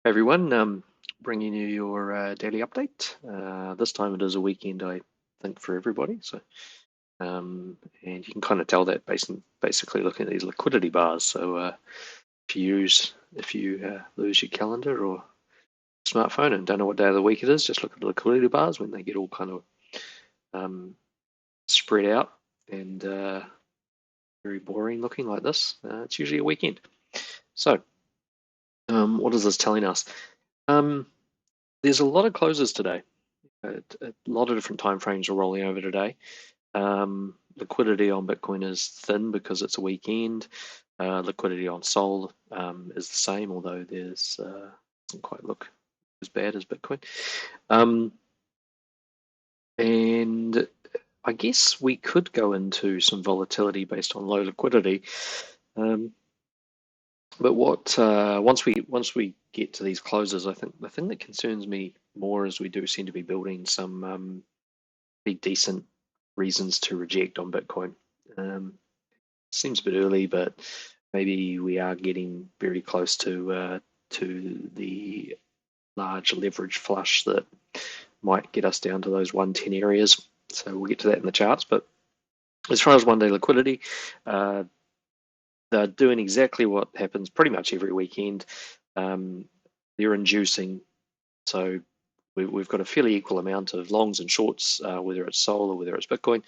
Hey everyone, bringing you your daily update. This time it is a weekend, I think, for everybody. And you can kind of tell that basically looking at these liquidity bars. If you lose your calendar or smartphone and don't know what day of the week it is, just look at the liquidity bars when they get all kind of spread out and very boring looking like this. It's usually a weekend. So, what is this telling us? There's a lot of closes today. A lot of different time frames are rolling over today. Liquidity on Bitcoin is thin because it's a weekend. Liquidity on SOL is the same, although there's doesn't quite look as bad as Bitcoin. And I guess we could go into some volatility based on low liquidity. But once we get to these closes, I think the thing that concerns me more is we do seem to be building some pretty decent reasons to reject on Bitcoin. Seems a bit early, but maybe we are getting very close to the large leverage flush that might get us down to those 110 areas. So we'll get to that in the charts. But as far as one-day liquidity, they're doing exactly what happens pretty much every weekend. They're inducing. So we've got a fairly equal amount of longs and shorts, whether it's SOL or whether it's Bitcoin,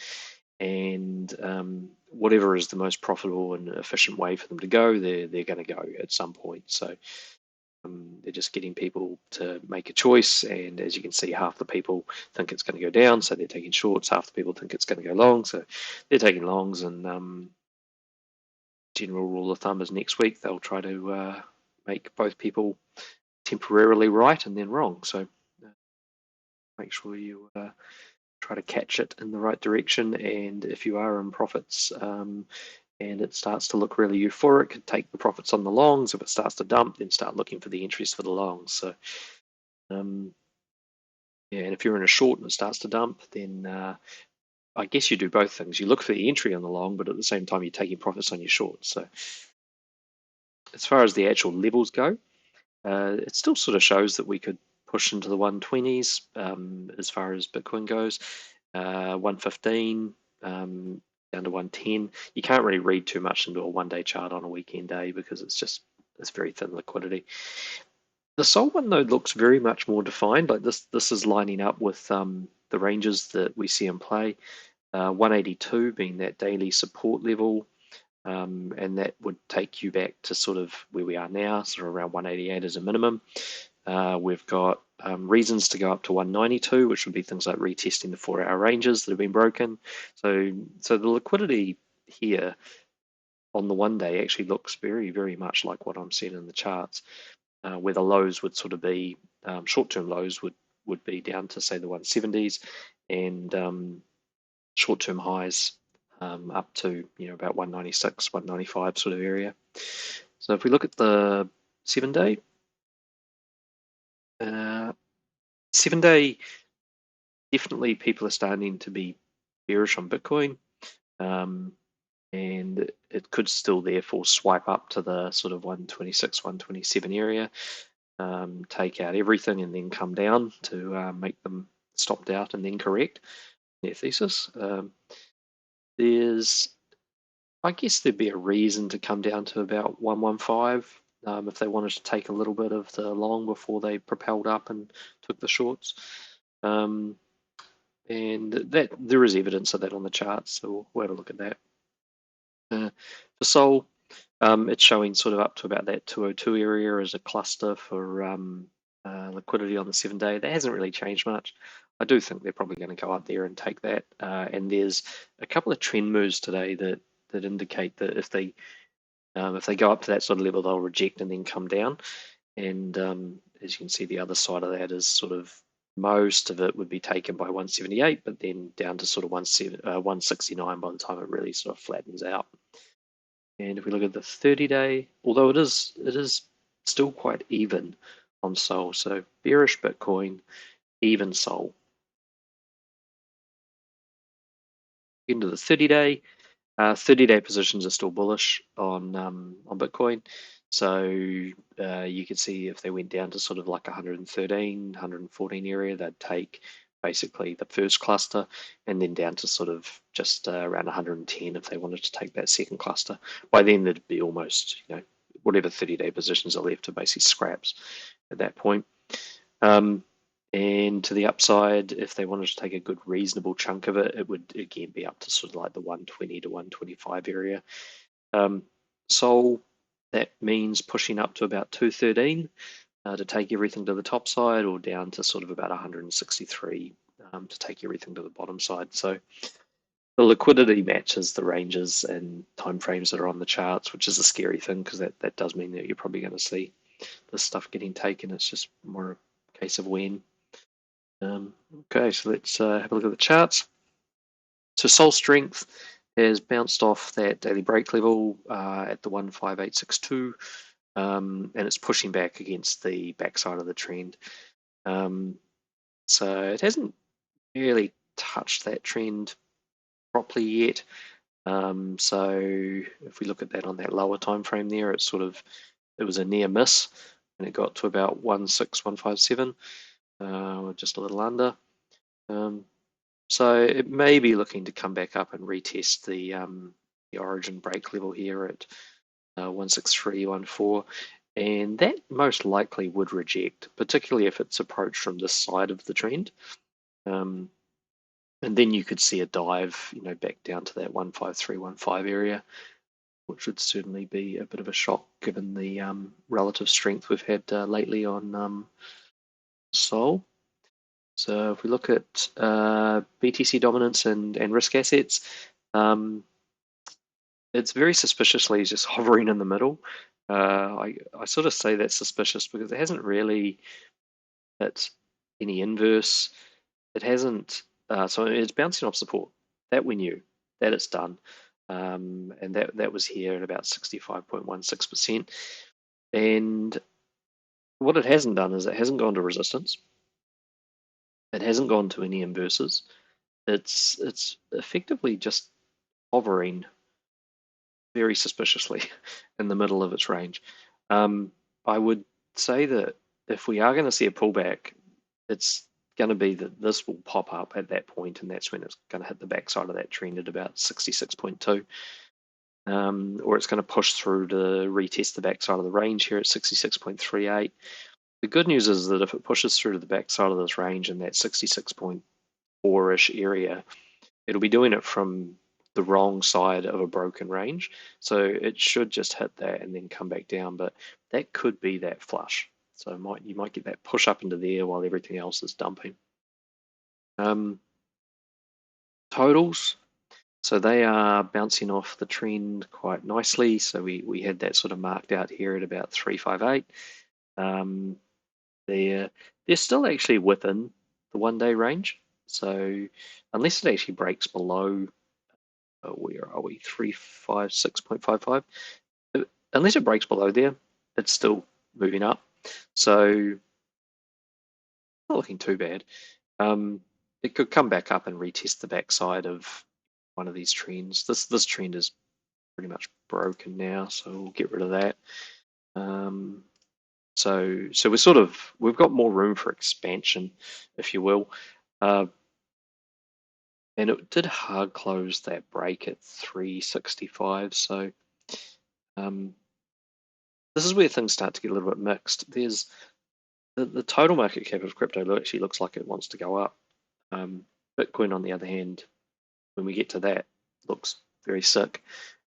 and whatever is the most profitable and efficient way for them to go, they're going to go at some point. So they're just getting people to make a choice, and as you can see, half the people think it's going to go down, so they're taking shorts. Half the people think it's going to go long, so they're taking longs. And general rule of thumb is next week they'll try to make both people temporarily right and then wrong. So make sure you try to catch it in the right direction, and if you are in profits and it starts to look really euphoric, take the profits on the longs. If it starts to dump, then start looking for the entries for the longs. So yeah, and if you're in a short and it starts to dump, then I guess you do both things. You look for the entry on the long, but at the same time you're taking profits on your short. So as far as the actual levels go, it still sort of shows that we could push into the 120s as far as Bitcoin goes. 115 down to 110. You can't really read too much into a one-day chart on a weekend day because it's very thin liquidity. The SOL one though looks very much more defined. Like this is lining up with the ranges that we see in play. 182 being that daily support level, and that would take you back to sort of where we are now, sort of around 188 as a minimum. We've got reasons to go up to 192, which would be things like retesting the 4-hour ranges that have been broken. So the liquidity here on the one day actually looks very, very much like what I'm seeing in the charts, where the lows would sort of be, short-term lows would be down to say the 170s, and short-term highs up to about 196, 195 sort of area. So if we look at the 7-day, 7-day, definitely people are starting to be bearish on Bitcoin, and it could still therefore swipe up to the sort of 126, 127 area, take out everything and then come down to make them stopped out and then correct their thesis. I guess there'd be a reason to come down to about 115 if they wanted to take a little bit of the long before they propelled up and took the shorts. And that there is evidence of that on the charts, so we'll have a look at that. For SOL, it's showing sort of up to about that 202 area as a cluster for liquidity on the 7-day. That hasn't really changed much. I do think they're probably going to go up there and take that. And there's a couple of trend moves today that indicate that if they go up to that sort of level, they'll reject and then come down. And as you can see, the other side of that is sort of most of it would be taken by 178, but then down to sort of 169 by the time it really sort of flattens out. And if we look at the 30-day, although it is still quite even on SOL, so bearish Bitcoin, even SOL. Into the 30-day, 30-day positions are still bullish on Bitcoin. So you could see if they went down to sort of like 113, 114 area, they'd take basically the first cluster, and then down to sort of just around 110 if they wanted to take that second cluster. By then there'd be almost, whatever 30-day positions are left are basically scraps at that point. And to the upside, if they wanted to take a good reasonable chunk of it, it would again be up to sort of like the 120 to 125 area. SOL, that means pushing up to about 213 to take everything to the top side, or down to sort of about 163 to take everything to the bottom side. So the liquidity matches the ranges and timeframes that are on the charts, which is a scary thing because that does mean that you're probably going to see this stuff getting taken. It's just more a case of when. Okay, so let's have a look at the charts. So SOL Strength has bounced off that daily break level at the 15862, and it's pushing back against the backside of the trend. So it hasn't really touched that trend properly yet. So if we look at that on that lower time frame there, it was a near miss, and it got to about 16157, just a little under. So it may be looking to come back up and retest the origin break level here at 16314, and that most likely would reject, particularly if it's approached from this side of the trend. And then you could see a dive, back down to that 15315 area, which would certainly be a bit of a shock given the relative strength we've had lately on SOL. So if we look at BTC dominance and risk assets, it's very suspiciously just hovering in the middle. I sort of say that's suspicious because it hasn't really hit any inverse. It hasn't, so it's bouncing off support. That we knew, that it's done. And that was here at about 65.16%. And what it hasn't done is it hasn't gone to resistance. It hasn't gone to any inverses. It's effectively just hovering very suspiciously in the middle of its range. I would say that if we are going to see a pullback, it's going to be that this will pop up at that point, and that's when it's going to hit the backside of that trend at about 66.2. Or it's going to push through to retest the backside of the range here at 66.38. The good news is that if it pushes through to the backside of this range in that 66.4-ish area, it'll be doing it from the wrong side of a broken range. So it should just hit that and then come back down, but that could be that flush. So you might get that push up into there while everything else is dumping. Totals. So they are bouncing off the trend quite nicely. So we had that sort of marked out here at about 358. They're still actually within the 1-day range. So unless it actually breaks below, where are we? 356.55. Unless it breaks below there, it's still moving up. So not looking too bad. It could come back up and retest the backside of one of these trends. This trend is pretty much broken now, so we'll get rid of that. So we've got more room for expansion, if you will. And it did hard close that break at 365. So this is where things start to get a little bit mixed. There's the total market cap of crypto actually looks like it wants to go up. Bitcoin, on the other hand, when we get to that, looks very sick.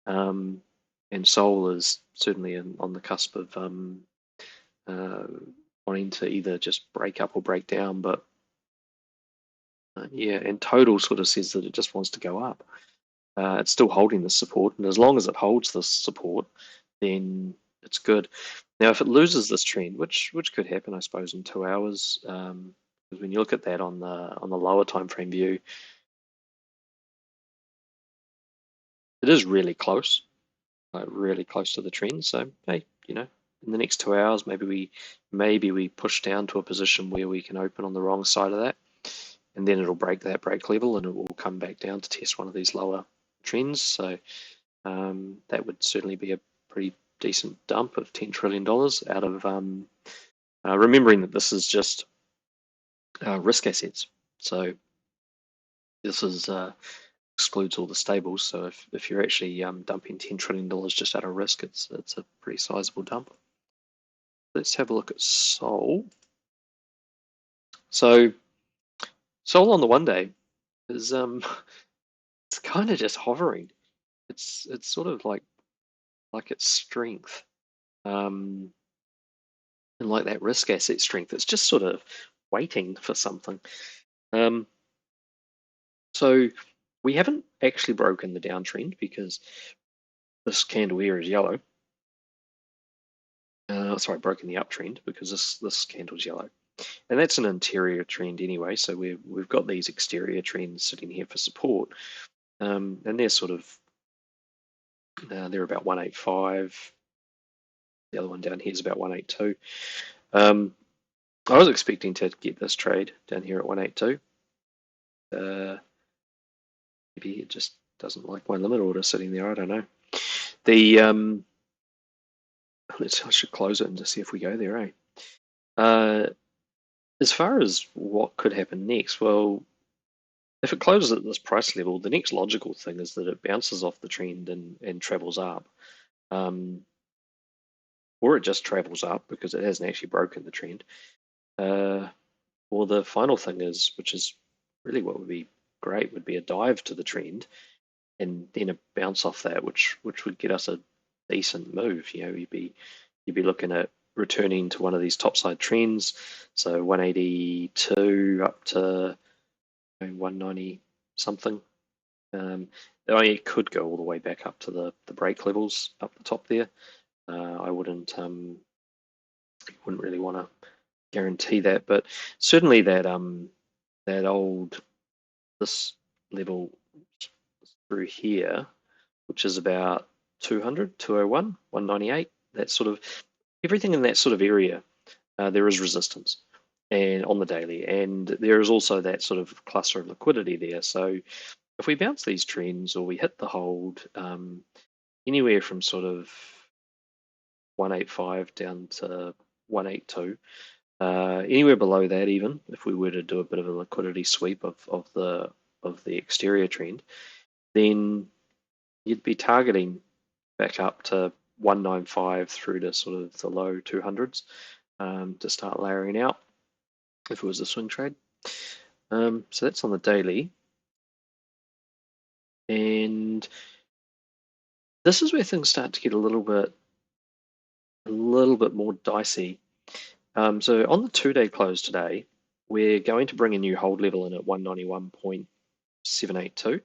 And SOL is certainly on the cusp of wanting to either just break up or break down. But yeah, and total sort of says that it just wants to go up. It's still holding this support, and as long as it holds this support, then it's good. Now, if it loses this trend, which could happen, I suppose, in 2 hours, because when you look at that on the lower time frame view, it is really close, really close to the trend. So hey, in the next 2 hours, maybe we push down to a position where we can open on the wrong side of that, and then it'll break that break level, and it will come back down to test one of these lower trends. So that would certainly be a pretty decent dump of $10 trillion out of, remembering that this is just risk assets. So this is excludes all the stables. So if you're actually dumping $10 trillion just out of risk, it's a pretty sizable dump. Let's have a look at SOL. So SOL on the 1 day is it's kind of just hovering. It's sort of like its strength, and like that risk asset strength. It's just sort of waiting for something. So we haven't actually broken the downtrend because this candle here is yellow. Sorry, broken the uptrend because this candle's yellow, and that's an interior trend anyway. So we've got these exterior trends sitting here for support, and they're sort of they're about 185. The other one down here is about 182. I was expecting to get this trade down here at 182. Maybe it just doesn't like my limit order sitting there. I don't know. I should close it and just see if we go there, as far as what could happen next, well, if it closes at this price level, the next logical thing is that it bounces off the trend and travels up. Or it just travels up because it hasn't actually broken the trend. Or the final thing is, which is really what would be great, would be a dive to the trend and then a bounce off that, which would get us a decent move. You know, you'd be looking at returning to one of these topside trends, so 182 up to 190 something. It could go all the way back up to the break levels up the top there. I wouldn't really want to guarantee that, but certainly that this level through here, which is about 200, 201, 198, that sort of everything in that sort of area, there is resistance, and on the daily, and there is also that sort of cluster of liquidity there. So if we bounce these trends or we hit the hold anywhere from sort of 185 down to 182, anywhere below that, even if we were to do a bit of a liquidity sweep of the exterior trend, then you'd be targeting back up to 195 through to sort of the low 200s to start layering out if it was a swing trade. So that's on the daily, and this is where things start to get a little bit more dicey. So on the 2-day close today, we're going to bring a new hold level in at 191.782,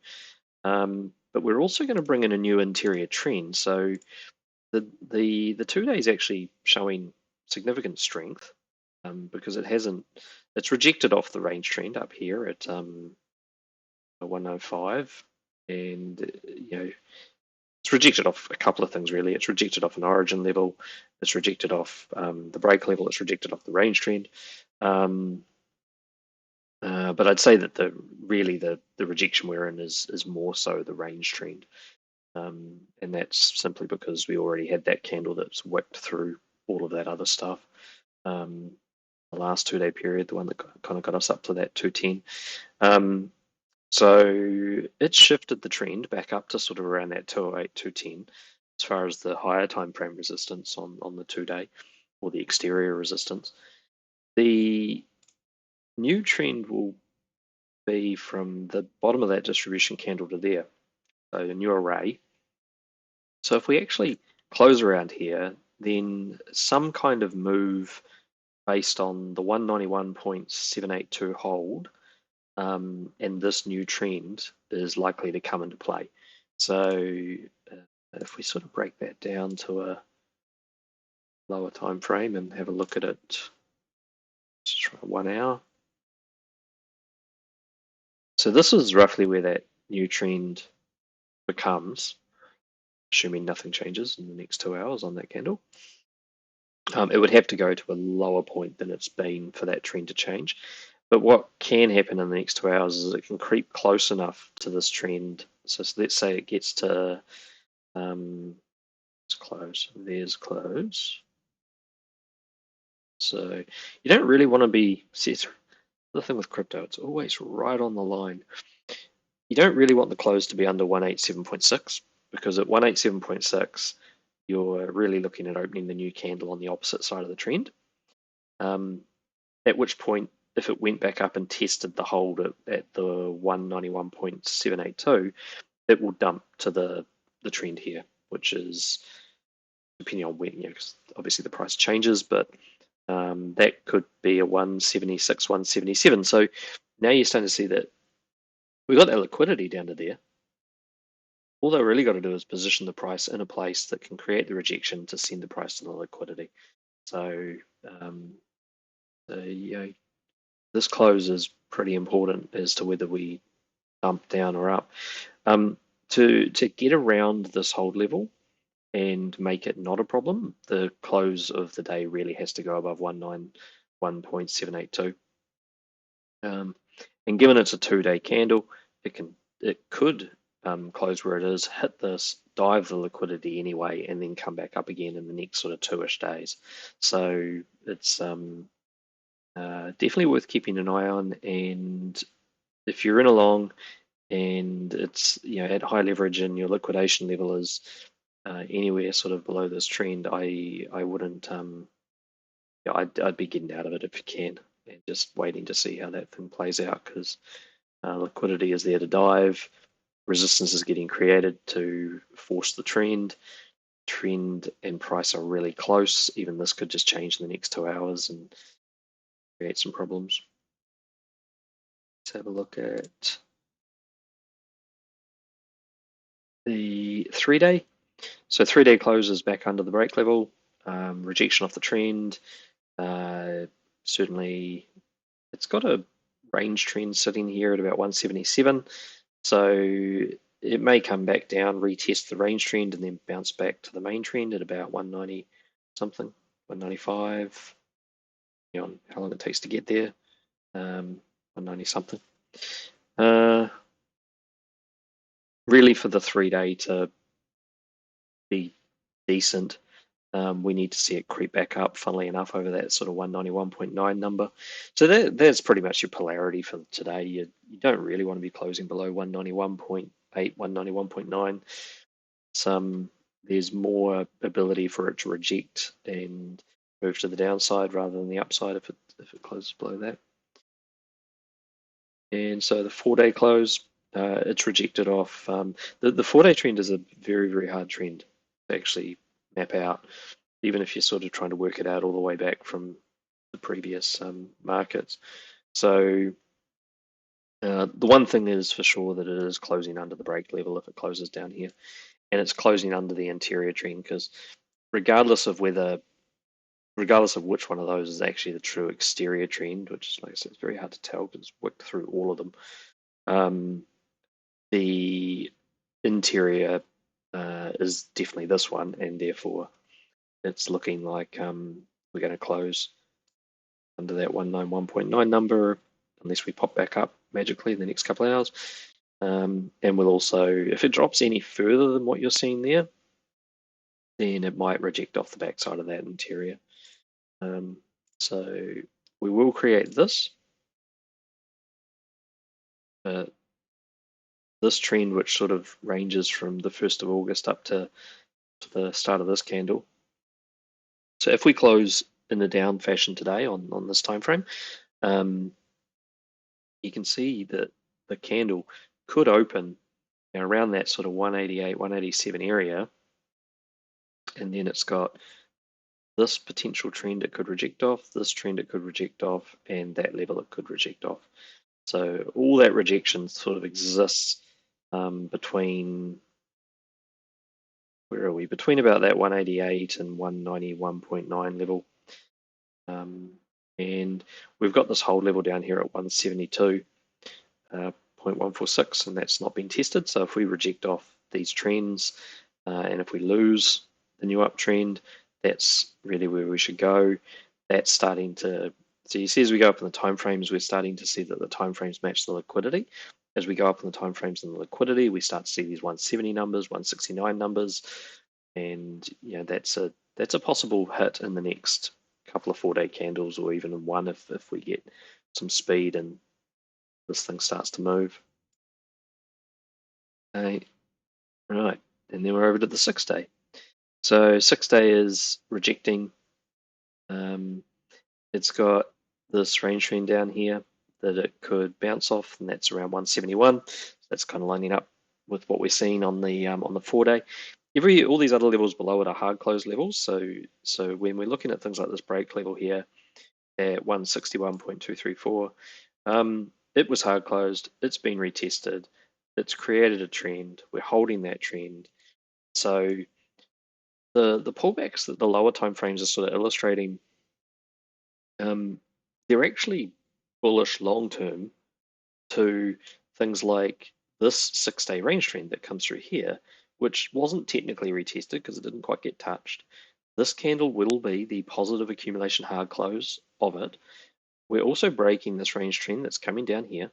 but we're also going to bring in a new interior trend. So the 2 days actually showing significant strength because it's rejected off the range trend up here at 105, and it's rejected off a couple of things really. It's rejected off an origin level, it's rejected off the break level, it's rejected off the range trend. But I'd say that the rejection we're in is more so the range trend, and that's simply because we already had that candle that's wicked through all of that other stuff. The last 2-day period, the one that kind of got us up to that 210. So it shifted the trend back up to sort of around that 208, 210 as far as the higher time frame resistance on the 2-day or the exterior resistance. The new trend will be from the bottom of that distribution candle to there, so a new array. So if we actually close around here, then some kind of move based on the 191.782 hold and this new trend is likely to come into play. So if we sort of break that down to a lower time frame and have a look at it, just try 1 hour. So this is roughly where that new trend becomes, assuming nothing changes in the next 2 hours on that candle. It would have to go to a lower point than it's been for that trend to change. But what can happen in the next 2 hours is it can creep close enough to this trend. So let's say it gets to Let's close. There's close. So you don't really want to be, see, the thing with crypto, it's always right on the line. You don't really want the close to be under 187.6 because at 187.6, you're really looking at opening the new candle on the opposite side of the trend. At which point, if it went back up and tested the hold at the 191.782, it will dump to the trend here, which is depending on when, because obviously the price changes, but that could be a 176, 177. So now you're starting to see that we got that liquidity down to there. All they really got to do is position the price in a place that can create the rejection to send the price to the liquidity. So, this close is pretty important as to whether we dump down or up. To get around this hold level and make it not a problem, the close of the day really has to go above 191.782. And given it's a 2-day candle, it could close where it is, hit this, dive the liquidity anyway, and then come back up again in the next sort of 2-ish days. So it's definitely worth keeping an eye on. And if you're in a long and it's at high leverage and your liquidation level is anywhere sort of below this trend, I wouldn't. I'd be getting out of it if you can, and just waiting to see how that thing plays out, because liquidity is there to dive. Resistance is getting created to force the trend. Trend and price are really close. Even this could just change in the next 2 hours and create some problems. Let's have a look at the 3-day. So 3-day closes back under the break level. Rejection off the trend. Certainly, it's got a range trend sitting here at about 177. So it may come back down, retest the range trend, and then bounce back to the main trend at about 190 something, 195. On how long it takes to get there, 190 something. Really, for the 3-day to be decent, we need to see it creep back up, funnily enough, over that sort of 191.9 number. So that's pretty much your polarity for today. You don't really want to be closing below 191.8, 191.9. There's more ability for it to reject and move to the downside rather than the upside if it closes below that. And so the 4-day close, it's rejected off. The 4-day trend is a very, very hard trend to actually map out, even if you're sort of trying to work it out all the way back from the previous markets. So the one thing is for sure that it is closing under the break level if it closes down here, and it's closing under the interior trend, because regardless of which one of those is actually the true exterior trend, which, like I said, it's very hard to tell because it's worked through all of them. The interior is definitely this one, and therefore it's looking like we're going to close under that 191.9 number unless we pop back up magically in the next couple of hours. And we'll also, if it drops any further than what you're seeing there, then it might reject off the backside of that interior. So we will create this. This trend, which sort of ranges from the 1st of August up to the start of this candle. So if we close in the down fashion today on this time frame, you can see that the candle could open around that sort of 188, 187 area, and then it's got this potential trend it could reject off, this trend it could reject off, and that level it could reject off. So all that rejection sort of exists between, where are we? Between about that 188 and 191.9 level. And we've got this hold level down here at 172.146, and that's not been tested. So if we reject off these trends, and if we lose the new uptrend, that's really where we should go. That's starting to, so you see as we go up in the timeframes, we're starting to see that the timeframes match the liquidity. As we go up in the timeframes and the liquidity, we start to see these 170 numbers, 169 numbers. and that's a possible hit in the next couple of 4-day candles, or even in one if we get some speed and this thing starts to move. Okay, right, and then we're over to the 6-day. So 6-day is rejecting. It's got this range trend down here that it could bounce off, and that's around 171. So that's kind of lining up with what we're seeing on the 4-day. All these other levels below it are hard close levels. So when we're looking at things like this break level here at 161.234, it was hard closed. It's been retested. It's created a trend. We're holding that trend. So the pullbacks that the lower time frames are sort of illustrating, they're actually bullish long term to things like this 6-day range trend that comes through here, which wasn't technically retested because it didn't quite get touched. This candle will be the positive accumulation hard close of it. We're also breaking this range trend that's coming down here,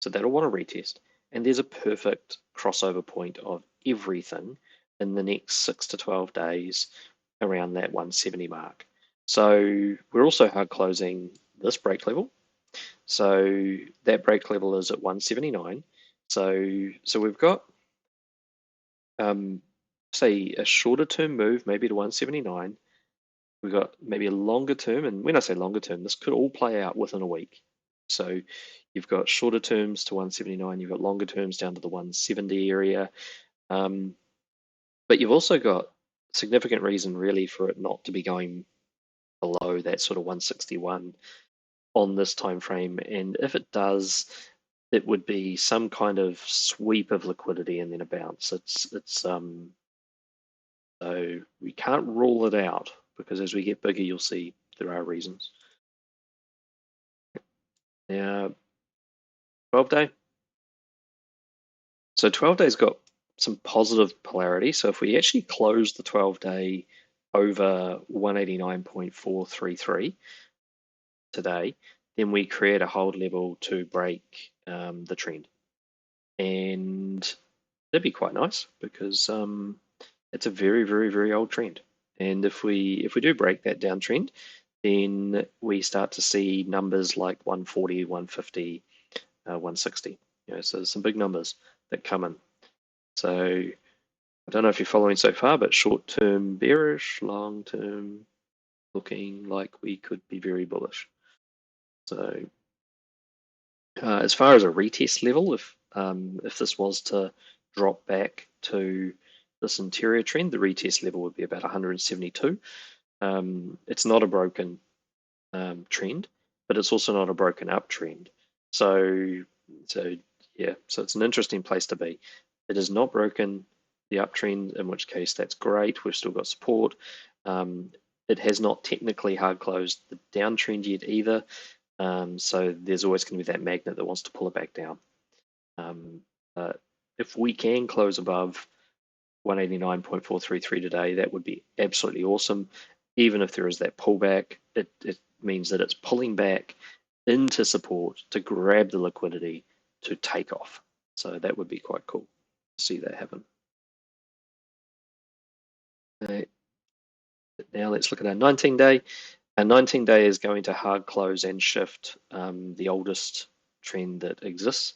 so that'll want to retest. And there's a perfect crossover point of everything in the next 6 to 12 days around that 170 mark. So we're also hard closing this break level. So that break level is at 179. So we've got say a shorter term move, maybe to 179. We've got maybe a longer term, and when I say longer term, this could all play out within a week. So you've got shorter terms to 179, you've got longer terms down to the 170 area. But you've also got significant reason really for it not to be going below that sort of 161 on this time frame. And if it does, it would be some kind of sweep of liquidity and then a bounce. So we can't rule it out, because as we get bigger, you'll see there are reasons. Now, 12-day. So 12-day's got some positive polarity. So if we actually close the 12-day over 189.433 today, then we create a hold level to break the trend. And that'd be quite nice, because it's a very, very, very old trend. And if we do break that downtrend, then we start to see numbers like 140, 150, 160. So there's some big numbers that come in. So I don't know if you're following so far, but short-term bearish, long-term looking like we could be very bullish. So as far as a retest level, if this was to drop back to this interior trend, the retest level would be about 172. It's not a broken trend, but it's also not a broken uptrend. So it's an interesting place to be. It is not broken the uptrend, in which case that's great. We've still got support. It has not technically hard closed the downtrend yet either. So there's always going to be that magnet that wants to pull it back down. If we can close above 189.433 today, that would be absolutely awesome. Even if there is that pullback, it means that it's pulling back into support to grab the liquidity to take off. So that would be quite cool to see that happen. Okay. Now let's look at our 19-day. Our 19-day is going to hard close and shift the oldest trend that exists.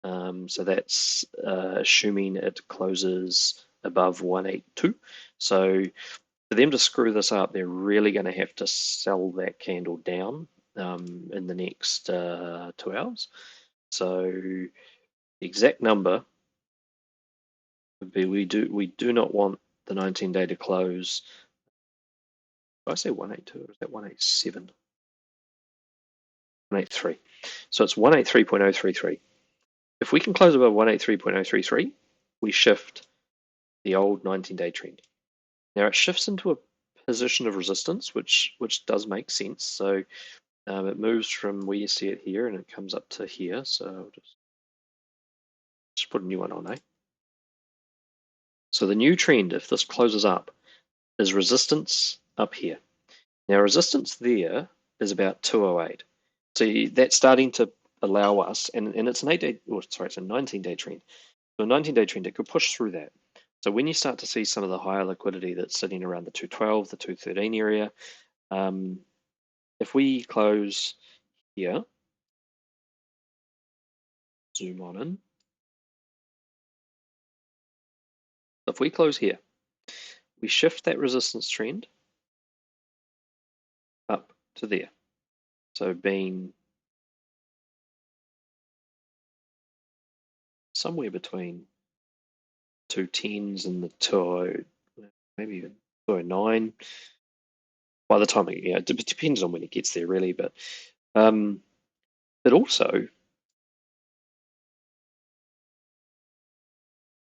So that's assuming it closes above 182. So for them to screw this up, they're really going to have to sell that candle down in the next 2 hours. So the exact number would be, we do not want the 19-day to close. Did I say 182 or is that 187? 183. So it's 183.033. If we can close above 183.033, we shift the old 19-day trend. Now it shifts into a position of resistance, which does make sense. So it moves from where you see it here and it comes up to here. So I'll just put a new one on, eh? So the new trend, if this closes up, is resistance up here. Now resistance there is about 208. So that's starting to allow us, and it's an 8-day, or sorry, it's a 19-day trend. So a 19-day trend, it could push through that. So when you start to see some of the higher liquidity that's sitting around the 212, the 213 area, if we close here, zoom on in. If we close here, we shift that resistance trend up to there. So being somewhere between 210s and the 20, maybe even 209. By the time it depends on when it gets there, really. But also,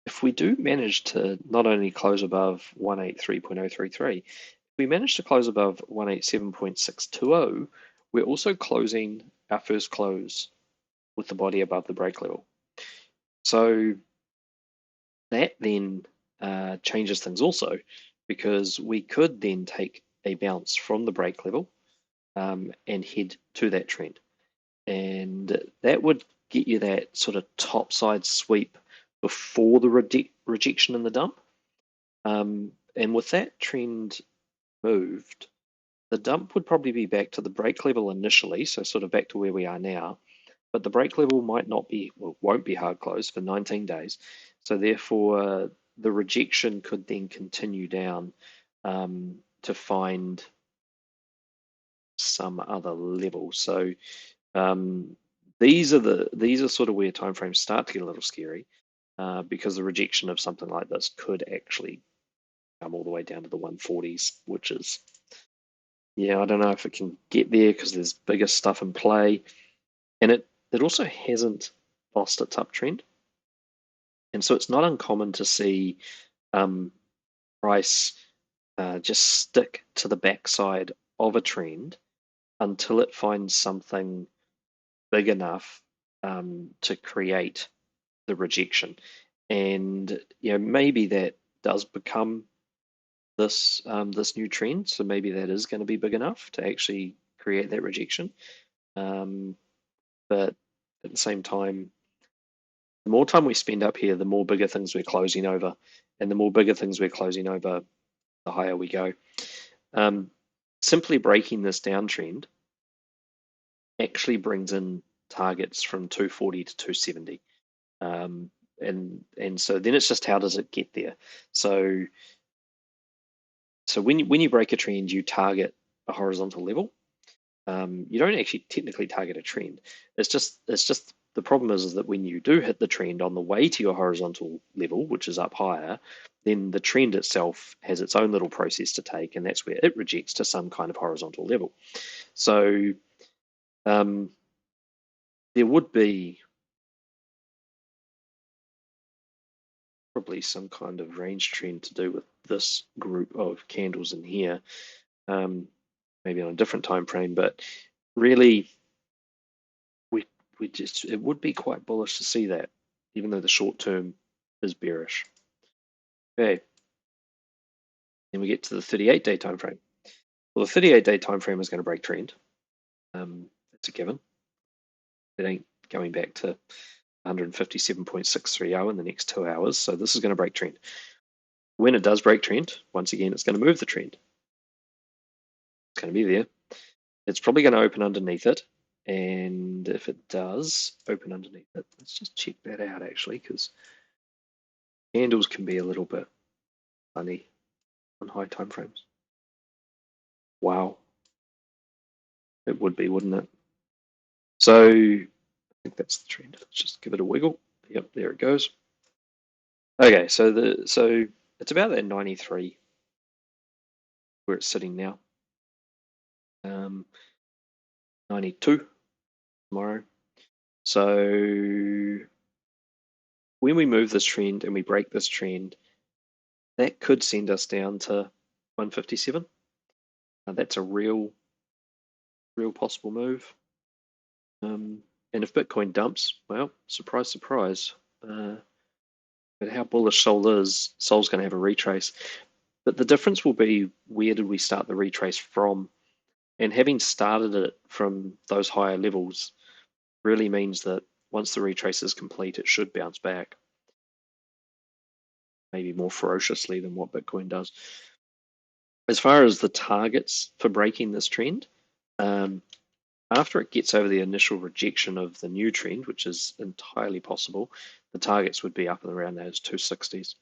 if we do manage to not only close above 183.033, if we manage to close above 187.620, we're also closing our first close with the body above the break level. So that then changes things also, because we could then take a bounce from the break level and head to that trend. And that would get you that sort of topside sweep before the rejection in the dump. And with that trend moved, the dump would probably be back to the break level initially, so sort of back to where we are now. But the break level might not be, well, won't be hard closed for 19 days. So therefore, the rejection could then continue down to find some other level. So these are sort of where timeframes start to get a little scary, because the rejection of something like this could actually come all the way down to the 140s, which is, yeah, I don't know if it can get there because there's bigger stuff in play, and it also hasn't lost its uptrend, and so it's not uncommon to see price just stick to the backside of a trend until it finds something big enough to create the rejection. And maybe that does become this this new trend. So maybe that is going to be big enough to actually create that rejection. But at the same time, the more time we spend up here, the more bigger things we're closing over, and the more bigger things we're closing over, the higher we go. Simply breaking this downtrend actually brings in targets from 240 to 270. And so then it's just, how does it get there? So when you break a trend, you target a horizontal level. You don't actually technically target a trend. It's just the problem is that when you do hit the trend on the way to your horizontal level, which is up higher, then the trend itself has its own little process to take, and that's where it rejects to some kind of horizontal level. So there would be probably some kind of range trend to do with this group of candles in here, maybe on a different time frame, but really it would be quite bullish to see that, even though the short term is bearish. Okay, then we get to the 38-day time frame. Well, the 38-day time frame is going to break trend. It's a given. It ain't going back to 157.630 in the next 2 hours, so this is going to break trend. When it does break trend, once again, it's going to move the trend. It's going to be there. It's probably going to open underneath it, and if it does open underneath it, let's just check that out actually, because candles can be a little bit funny on high time frames. Wow, it would be, wouldn't it? So I think that's the trend. Let's just give it a wiggle. Yep, there it goes. Okay, so it's about that 93 where it's sitting now. 92 tomorrow. So when we move this trend and we break this trend, that could send us down to 157. That's a real possible move. And if Bitcoin dumps, well, surprise, surprise. But how bullish SOL is, SOL's going to have a retrace. But the difference will be, where did we start the retrace from? And having started it from those higher levels really means that once the retrace is complete, it should bounce back. maybe more ferociously than what Bitcoin does. As far as the targets for breaking this trend, after it gets over the initial rejection of the new trend, which is entirely possible, the targets would be up and around those 260s.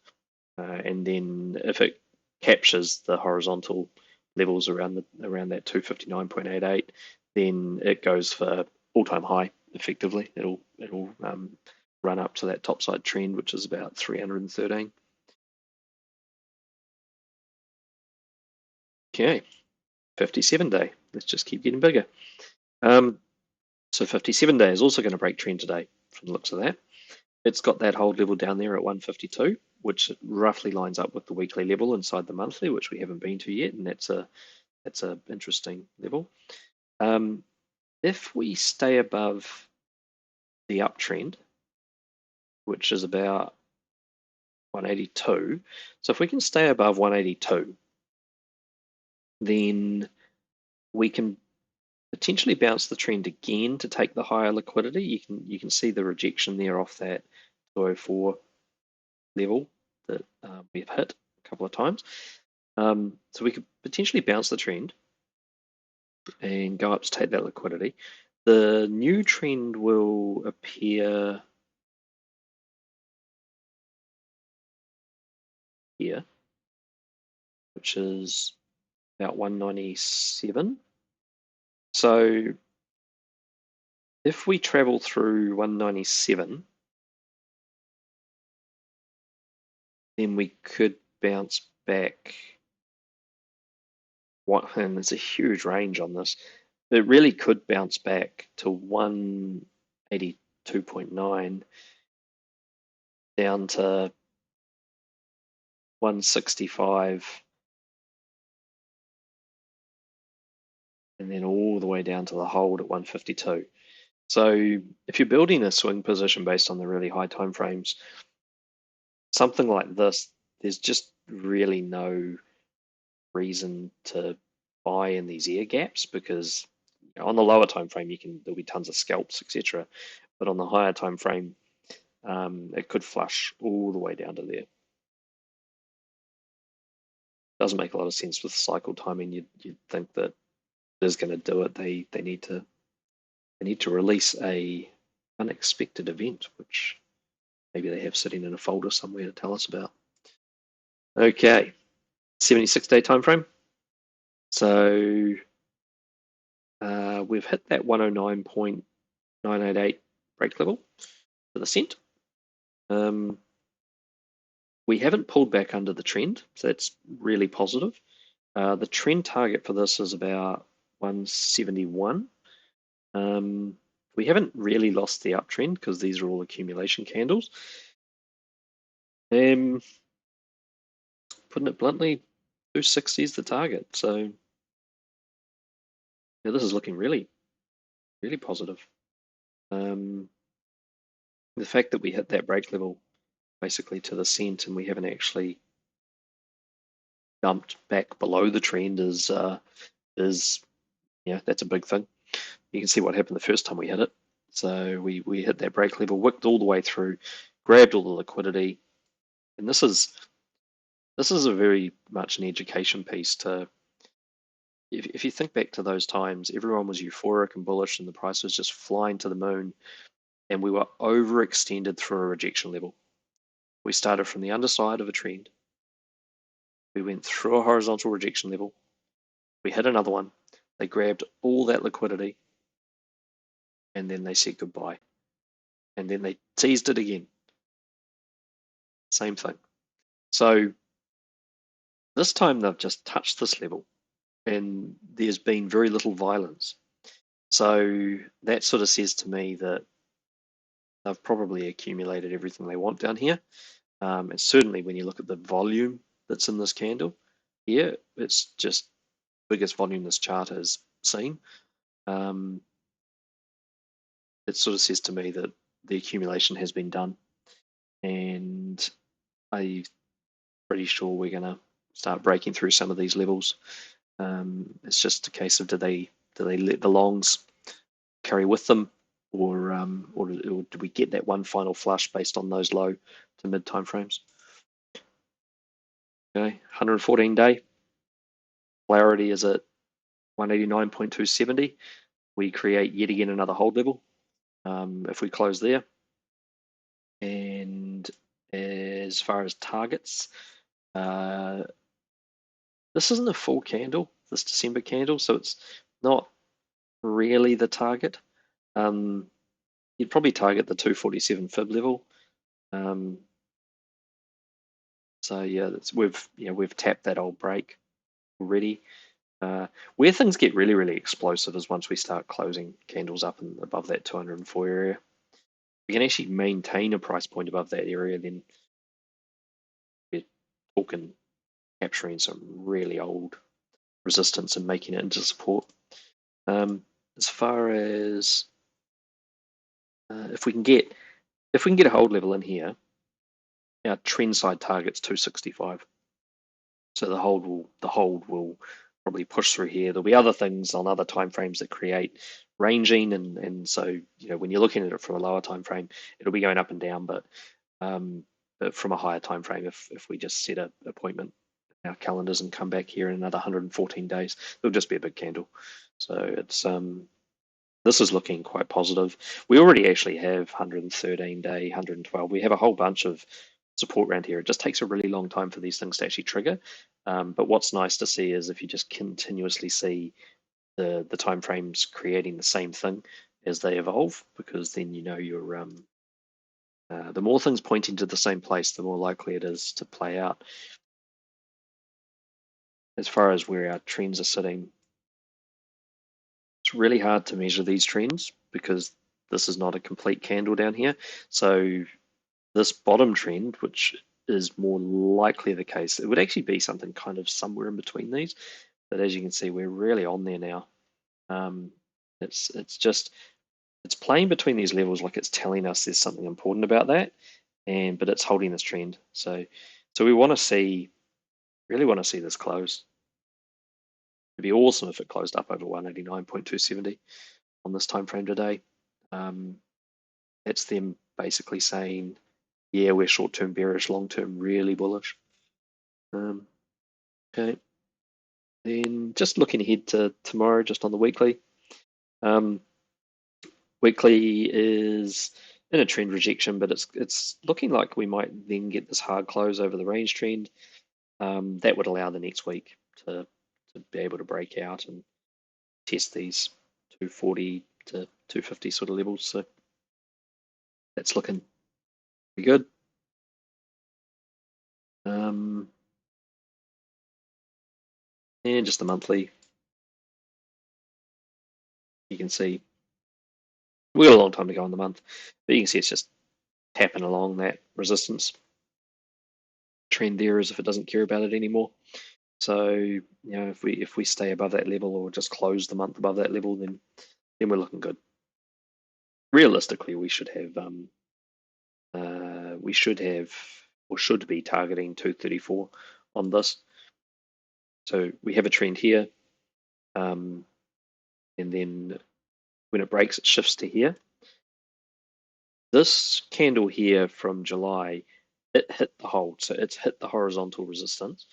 And then if it captures the horizontal levels around that 259.88, then it goes for all-time high. Effectively, it'll run up to that topside trend, which is about 313. Okay, 57-day. Let's just keep getting bigger. So 57-day is also going to break trend today, from the looks of that. It's got that hold level down there at 152, which roughly lines up with the weekly level inside the monthly, which we haven't been to yet, and that's a interesting level. If we stay above the uptrend, which is about 182, so if we can stay above 182, then we can potentially bounce the trend again to take the higher liquidity. You can see the rejection there off that 204 level that we've hit a couple of times. So we could potentially bounce the trend and go up to take that liquidity. The new trend will appear here, which is about 197. So if we travel through 197, then we could bounce back. And there's a huge range on this. It really could bounce back to 182.9 down to 165, and then all the way down to the hold at 152. So if you're building a swing position based on the really high time frames, something like this, there's just really no reason to buy in these air gaps, because on the lower time frame there'll be tons of scalps, etc. But on the higher time frame, it could flush all the way down to there. Doesn't make a lot of sense with cycle timing. You'd think that it is going to do it. They need to release a unexpected event, which maybe they have sitting in a folder somewhere to tell us about. Okay, 76-day time frame. So we've hit that 109.988 break level for the cent. We haven't pulled back under the trend, so that's really positive. The trend target for this is about 171. We haven't really lost the uptrend because these are all accumulation candles. Putting it bluntly, 260 is the target. So yeah, this is looking really, really positive. The fact that we hit that break level basically to the cent and we haven't actually dumped back below the trend is that's a big thing. You can see what happened the first time we hit it. So we hit that break level, wicked all the way through, grabbed all the liquidity, and this is a very much an education piece to. If you think back to those times, everyone was euphoric and bullish, and the price was just flying to the moon, and we were overextended through a rejection level. We started from the underside of a trend. We went through a horizontal rejection level. We hit another one. They grabbed all that liquidity, and then they said goodbye. And then they teased it again. Same thing. So this time they've just touched this level, and there's been very little violence. So that sort of says to me that they've probably accumulated everything they want down here. And certainly when you look at the volume that's in this candle here, it's just the biggest volume this chart has seen. It sort of says to me that the accumulation has been done, and I'm pretty sure we're going to start breaking through some of these levels. It's just a case of do they let the longs carry with them, or do we get that one final flush based on those low to mid time frames? Okay, 114 day. Polarity is at 189.270. We create yet again another hold level if we close there. And as far as targets, this isn't a full candle, this December candle, so it's not really the target. You'd probably target the 247 fib level. So yeah, we've tapped that old break already. Where things get really, really explosive is once we start closing candles up and above that 204 area. If we can actually maintain a price point above that area, then we're talking capturing some really old resistance and making it into support. As far as if we can get a hold level in here, our trend side target's 265. So the hold will probably push through here. There'll be other things on other time frames that create ranging, and so when you're looking at it from a lower time frame, it'll be going up and down, but from a higher time frame, if we just set an appointment in our calendars and come back here in another 114 days, it'll just be a big candle. So it's this is looking quite positive. We already actually have 113 day, 112. We have a whole bunch of support around here. It just takes a really long time for these things to actually trigger. But what's nice to see is if you just continuously see the time frames creating the same thing as they evolve, because then you're the more things pointing to the same place, the more likely it is to play out. As far as where our trends are sitting, it's really hard to measure these trends because this is not a complete candle down here. So this bottom trend, which is more likely the case, it would actually be something kind of somewhere in between these. But as you can see, we're really on there now. It's playing between these levels like it's telling us there's something important about that, but it's holding this trend. So we want to see, really want to see this close. It'd be awesome if it closed up over 189.270 on this time frame today. That's them basically saying, yeah, we're short-term bearish, long-term really bullish. Okay. Then just looking ahead to tomorrow, just on the weekly. Weekly is in a trend rejection, but it's looking like we might then get this hard close over the range trend. That would allow the next week to be able to break out and test these 240 to 250 sort of levels. So that's looking pretty good. And just the monthly, you can see we got a long time to go in the month, but you can see it's just tapping along that resistance trend there as if it doesn't care about it anymore. So if we stay above that level or just close the month above that level, then we're looking good. Realistically, we should be targeting 234 on this. So we have a trend here, and then when it breaks, it shifts to here. This candle here from July, it hit the hold, so it's hit the horizontal resistance,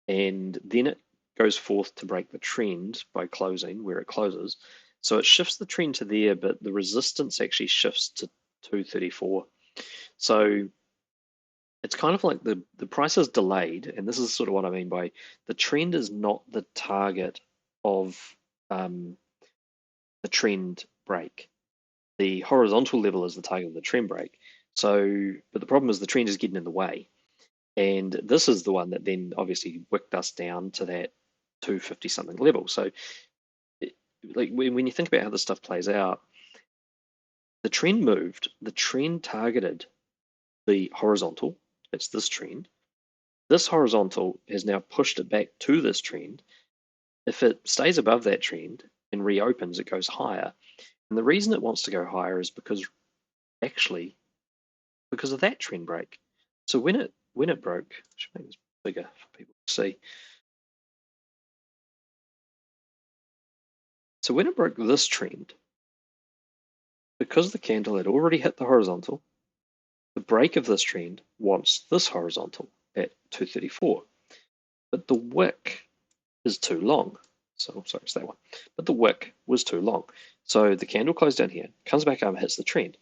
and then it goes forth to break the trend by closing where it closes. So it shifts the trend to there, but the resistance actually shifts to 234. So it's kind of like the price is delayed, and this is sort of what I mean by the trend is not the target of the trend break. The horizontal level is the target of the trend break. So, but the problem is the trend is getting in the way. And this is the one that then obviously wicked us down to that 250 something level. So like when you think about how this stuff plays out, the trend moved, the trend targeted the horizontal, it's this trend. This horizontal has now pushed it back to this trend. If it stays above that trend and reopens, it goes higher. And the reason it wants to go higher is because of that trend break. So when it broke, I should make this bigger for people to see. So when it broke this trend, because the candle had already hit the horizontal, the break of this trend wants this horizontal at 234. but the wick is too long. So sorry, it's that one. But the wick was too long. So the candle closed down here, comes back up, hits the trend.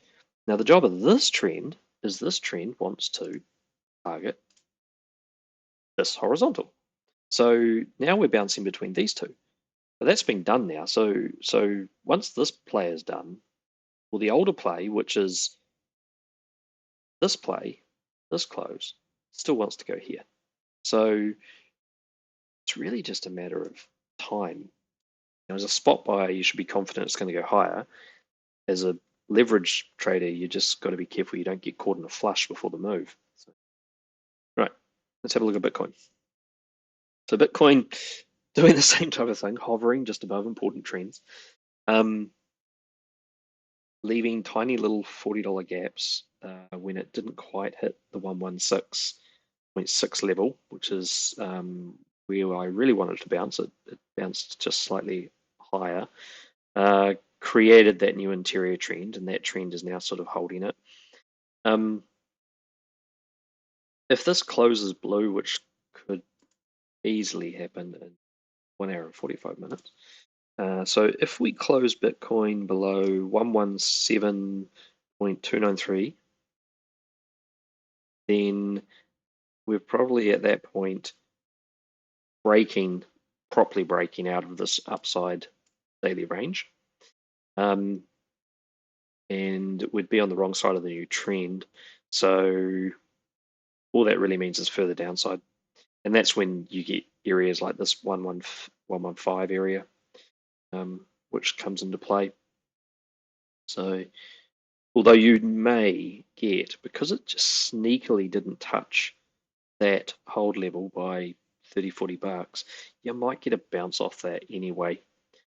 Now the job of this trend is this trend wants to target this horizontal. So now we're bouncing between these two. But that's been done now. So once this play is done, well, the older play, which is this play, this close, still wants to go here. So it's really just a matter of time. Now, as a spot buyer, you should be confident it's going to go higher. As a leverage trader, you just got to be careful you don't get caught in a flush before the move. So, right, let's have a look at Bitcoin. So Bitcoin doing the same type of thing, hovering just above important trends, leaving tiny little $40 gaps when it didn't quite hit the 116.6 level, which is where I really wanted to bounce. It bounced just slightly higher, created that new interior trend, and that trend is now sort of holding it. If this closes blue, which could easily happen in 1 hour and 45 minutes, so if we close Bitcoin below 117.293, then we're probably at that point properly breaking out of this upside daily range. And we'd be on the wrong side of the new trend. So all that really means is further downside. And that's when you get areas like this 115 area, which comes into play. So although you may get, because it just sneakily didn't touch that hold level by 30, 40 bucks, you might get a bounce off that anyway,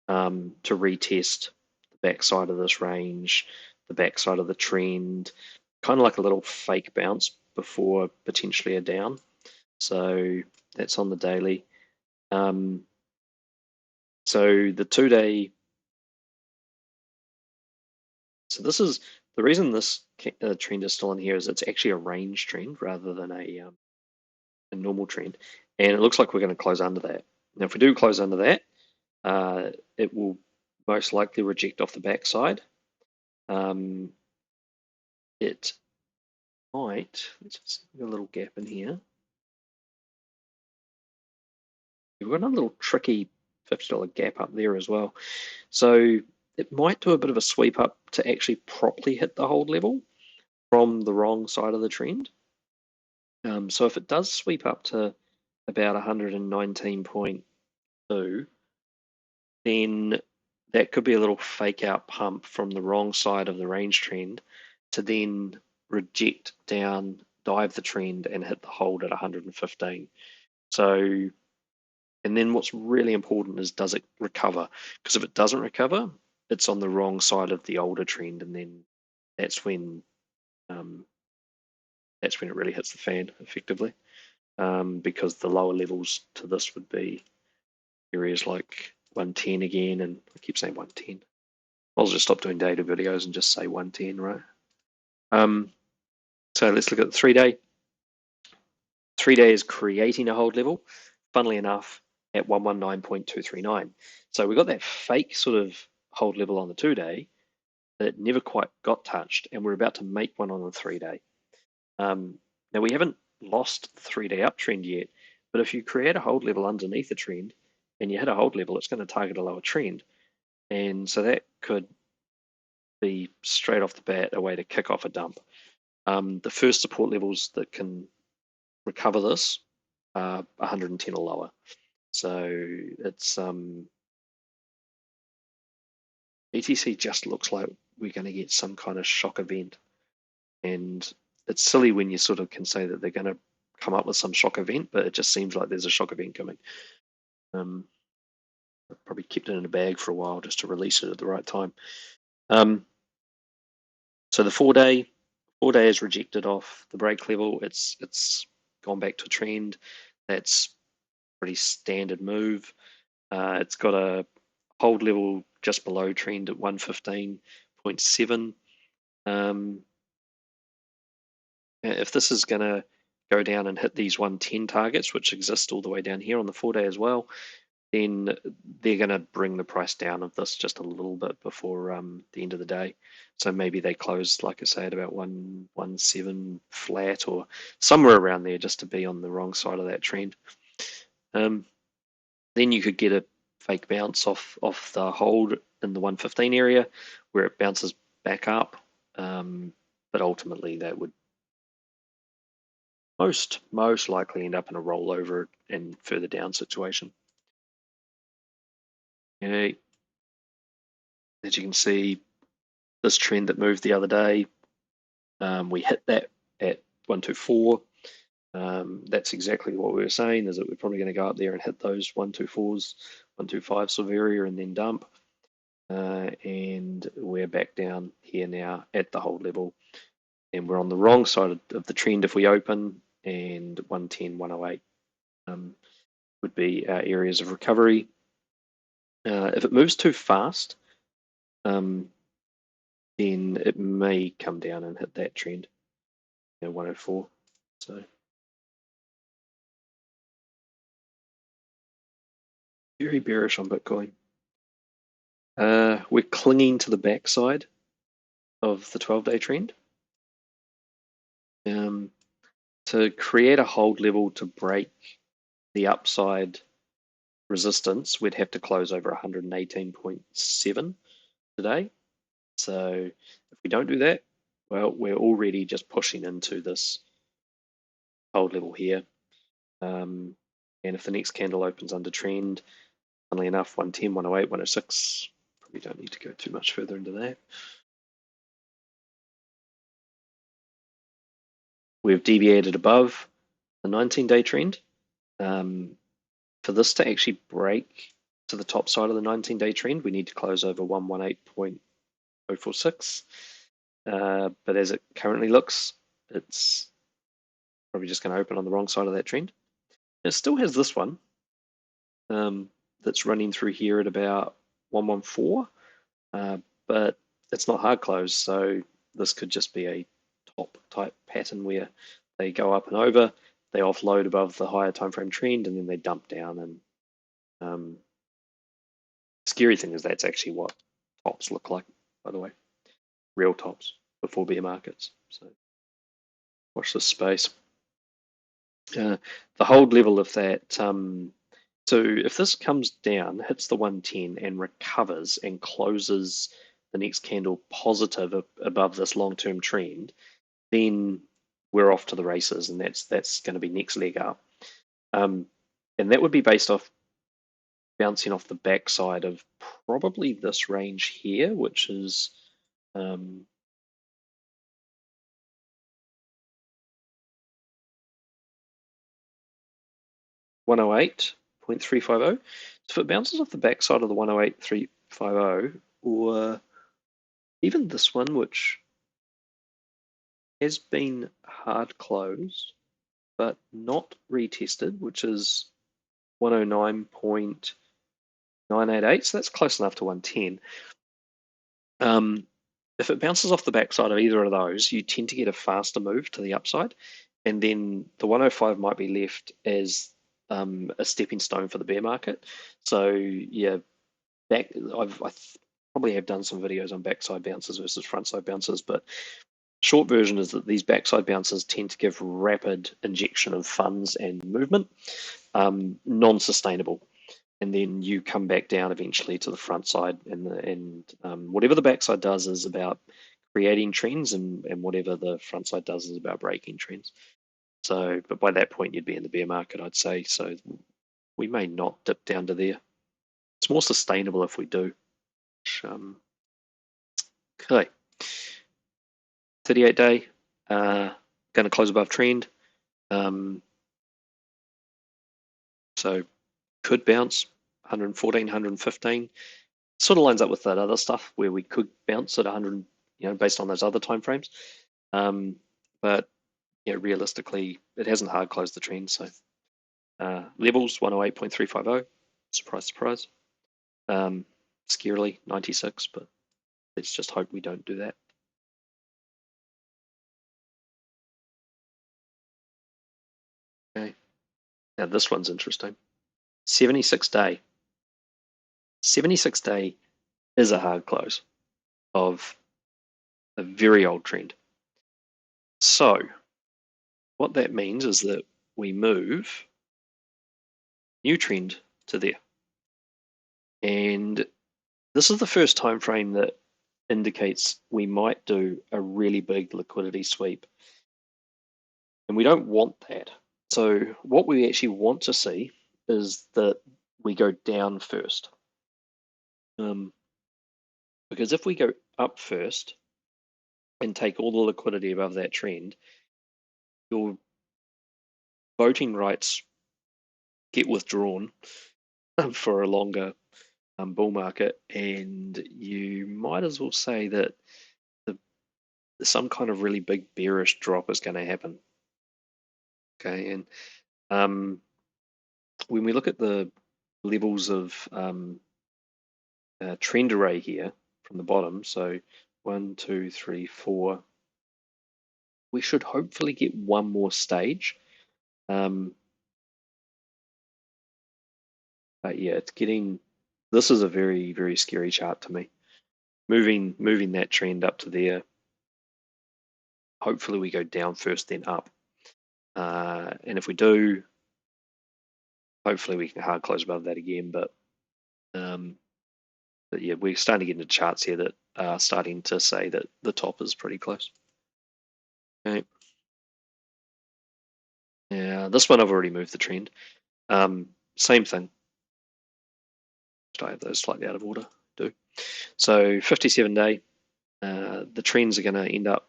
to retest the backside of this range, the backside of the trend, kind of like a little fake bounce before potentially a down. So that's on the daily. So the 2-day. So this is the reason this trend is still in here is it's actually a range trend rather than a normal trend, and it looks like we're going to close under that. Now, if we do close under that, it will most likely reject off the backside. It might. Let's just get a little gap in here. We've got a little tricky $50 gap up there as well. So it might do a bit of a sweep up to actually properly hit the hold level from the wrong side of the trend. So if it does sweep up to about 119.2, then that could be a little fake out pump from the wrong side of the range trend to then reject down, dive the trend, and hit the hold at 115. So, and then what's really important is, does it recover? Because if it doesn't recover, it's on the wrong side of the older trend, and then that's when it really hits the fan effectively. Because the lower levels to this would be areas like 110 again, and I keep saying 110. I'll just stop doing data videos and just say 110, right? So let's look at the 3-day. 3-day is creating a hold level, funnily enough, at 119.239. So we got that fake sort of hold level on the 2-day that never quite got touched, and we're about to make one on the 3-day. Now we haven't lost the 3-day uptrend yet, but if you create a hold level underneath the trend and you hit a hold level, it's going to target a lower trend. And so that could be straight off the bat a way to kick off a dump. The first support levels that can recover this are 110 or lower. So it's BTC just looks like we're going to get some kind of shock event. And it's silly when you sort of can say that they're going to come up with some shock event, but it just seems like there's a shock event coming. I've probably kept it in a bag for a while just to release it at the right time. So the 4-day is rejected off the break level. It's gone back to a trend. That's pretty standard move. It's got a hold level just below trend at 115.7. If this is going to go down and hit these 110 targets, which exist all the way down here on the 4-day as well, then they're going to bring the price down of this just a little bit before the end of the day. So maybe they close, like I say, at about 117 flat or somewhere around there, just to be on the wrong side of that trend. Then you could get a fake bounce off the hold in the 115 area where it bounces back up, but ultimately that would most likely end up in a rollover and further down situation. Okay. As you can see, this trend that moved the other day, we hit that at 124. That's exactly what we were saying, is that we're probably going to go up there and hit those 124s, 125s of area and then dump. And we're back down here now at the hold level, and we're on the wrong side of the trend if we open, and 110, 108 would be our areas of recovery. If it moves too fast, then it may come down and hit that trend, 104. So very bearish on Bitcoin. We're clinging to the backside of the 12-day trend. To create a hold level to break the upside resistance, we'd have to close over 118.7 today. So if we don't do that, well, we're already just pushing into this hold level here. And if the next candle opens under trend, funnily enough, 110, 108, 106, probably don't need to go too much further into that. We've deviated above the 19-day trend. For this to actually break to the top side of the 19-day trend, we need to close over 118.046. But as it currently looks, it's probably just going to open on the wrong side of that trend. It still has this one that's running through here at about 114, but it's not hard closed, so this could just be a top type pattern where they go up and over, they offload above the higher time frame trend, and then they dump down. And scary thing is that's actually what tops look like, by the way, real tops before bear markets. So watch this space. The hold level of that. So if this comes down, hits the 110 and recovers and closes the next candle positive above this long-term trend, then we're off to the races, and that's going to be next leg up. And that would be based off bouncing off the backside of probably this range here, which is 108.350. So if it bounces off the backside of the 108.350, or even this one, which has been hard closed but not retested, which is 109.988, so that's close enough to 110. If it bounces off the backside of either of those, you tend to get a faster move to the upside, and then the 105 might be left as a stepping stone for the bear market. So yeah, I probably have done some videos on backside bounces versus frontside bounces, but short version is that these backside bounces tend to give rapid injection of funds and movement, non-sustainable. And then you come back down eventually to the front side, and whatever the backside does is about creating trends, and whatever the front side does is about breaking trends. So, but by that point, you'd be in the bear market, I'd say. So we may not dip down to there. It's more sustainable if we do. Okay. 38-day, going to close above trend. So could bounce 114, 115. Sort of lines up with that other stuff where we could bounce at 100, based on those other time frames. But yeah, realistically, it hasn't hard closed the trend. So levels 108.350. Surprise, surprise. Scarily 96, but let's just hope we don't do that. Okay. Now this one's interesting. 76 day. 76 day is a hard close of a very old trend. So what that means is that we move new trend to there. And this is the first time frame that indicates we might do a really big liquidity sweep. And we don't want that. So what we actually want to see is that we go down first. Because if we go up first and take all the liquidity above that trend, your voting rights get withdrawn for a longer bull market, and you might as well say that some kind of really big bearish drop is going to happen. Okay, and when we look at the levels of trend array here from the bottom, so 1, 2, 3, 4, we should hopefully get one more stage. But yeah, it's getting. This is a very, very scary chart to me. Moving that trend up to there. Hopefully we go down first, then up. And if we do, hopefully we can hard close above that again. But yeah, we're starting to get into charts here that are starting to say that the top is pretty close. Okay. Yeah, this one I've already moved the trend. Same thing. Should I have those slightly out of order? Do. So 57 day, the trends are going to end up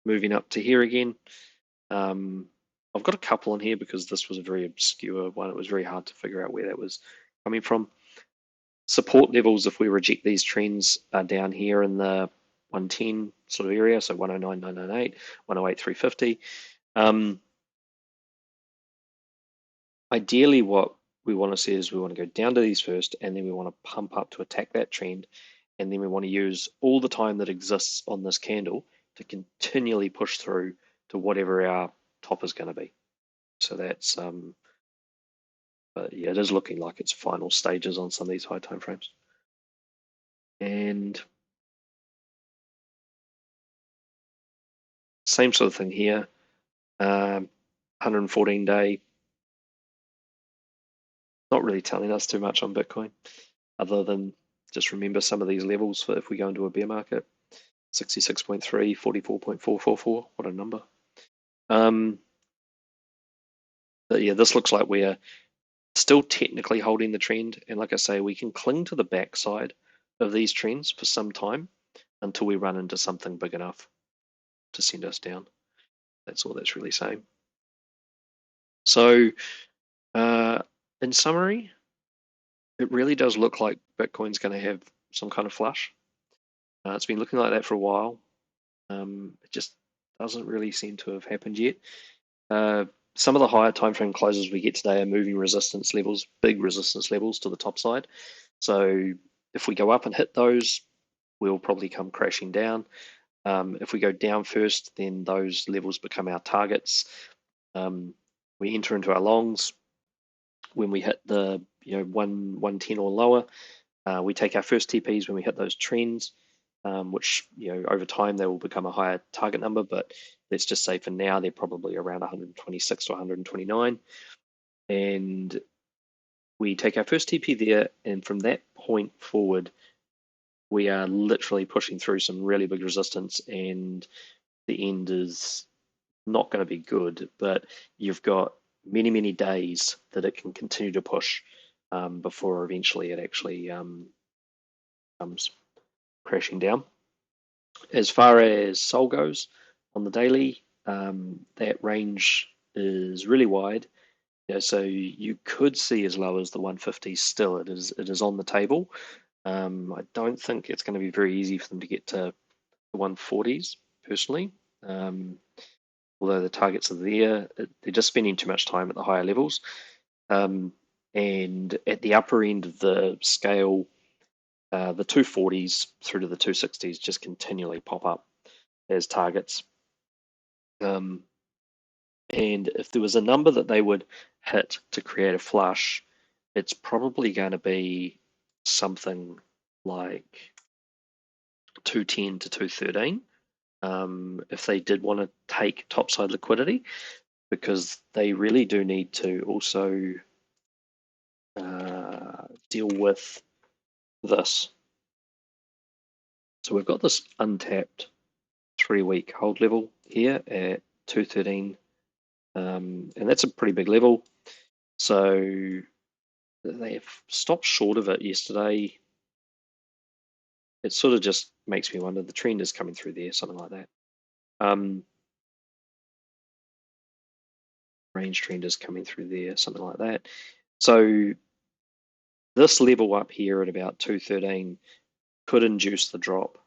moving up to here again. I've got a couple in here because this was a very obscure one. It was very hard to figure out where that was coming from. Support levels, if we reject these trends, are down here in the 110 sort of area, so 109,998, 108,350. Ideally, what we want to see is we want to go down to these first, and then we want to pump up to attack that trend, and then we want to use all the time that exists on this candle to continually push through to whatever our top is going to be. So that's but yeah, it is looking like it's final stages on some of these high time frames. And same sort of thing here. 114 day, not really telling us too much on Bitcoin, other than just remember some of these levels for if we go into a bear market. 66.3, 44.444, what a number. But yeah, this looks like we're still technically holding the trend, and like I say, we can cling to the backside of these trends for some time until we run into something big enough to send us down. That's all that's really saying. So in summary, it really does look like Bitcoin's going to have some kind of flush. It's been looking like that for a while. It just doesn't really seem to have happened yet. Some of the higher time frame closes we get today are moving resistance levels, big resistance levels to the top side. So if we go up and hit those, we'll probably come crashing down. If we go down first, then those levels become our targets. We enter into our longs. When we hit the 110 or lower, we take our first TPs when we hit those trends, which over time they will become a higher target number. But let's just say for now they're probably around 126 to 129, and we take our first TP there, and from that point forward, we are literally pushing through some really big resistance, and the end is not going to be good, but you've got many, many days that it can continue to push before eventually it actually comes crashing down. As far as SOL goes on the daily, that range is really wide. So you could see as low as the 150s still. It is on the table. I don't think it's going to be very easy for them to get to the 140s personally. Although the targets are there, they're just spending too much time at the higher levels. And at the upper end of the scale, the 240s through to the 260s just continually pop up as targets. And if there was a number that they would hit to create a flush, it's probably going to be something like 210 to 213 if they did want to take topside liquidity, because they really do need to also deal with this. So we've got this untapped 3-week hold level here at 213, and that's a pretty big level. So they've stopped short of it yesterday. It sort of just makes me wonder, the trend is coming through there, something like that. Range trend is coming through there, something like that. So this level up here at about 213 could induce the drop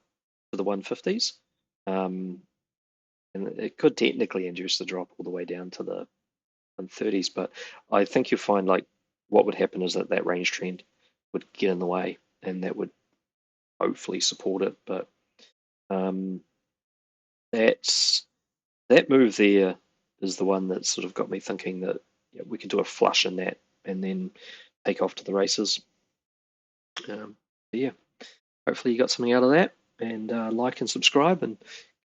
to the 150s. And it could technically induce the drop all the way down to the 130s, but I think you'll find like what would happen is that that range trend would get in the way, and that would hopefully support it. But that move there is the one that sort of got me thinking that we could do a flush in that and then take off to the races. Yeah, hopefully you got something out of that, and like and subscribe, and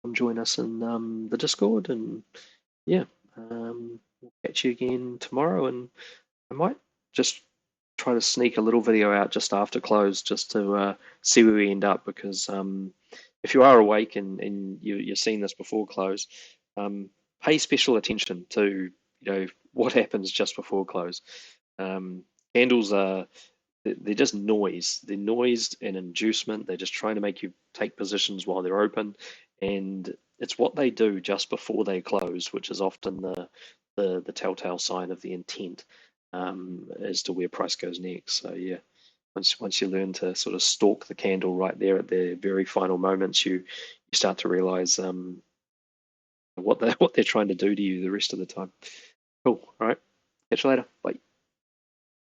come join us in the Discord, and yeah, we'll catch you again tomorrow, and I might just try to sneak a little video out just after close, just to see where we end up, because if you are awake and you're seeing this before close, pay special attention to what happens just before close. Candles are, they're just noise. They're noise and inducement. They're just trying to make you take positions while they're open, and it's what they do just before they close, which is often the telltale sign of the intent as to where price goes next. So yeah, once you learn to sort of stalk the candle right there at the very final moments, you start to realize what they're trying to do to you the rest of the time. Cool. All right. Catch you later. Bye.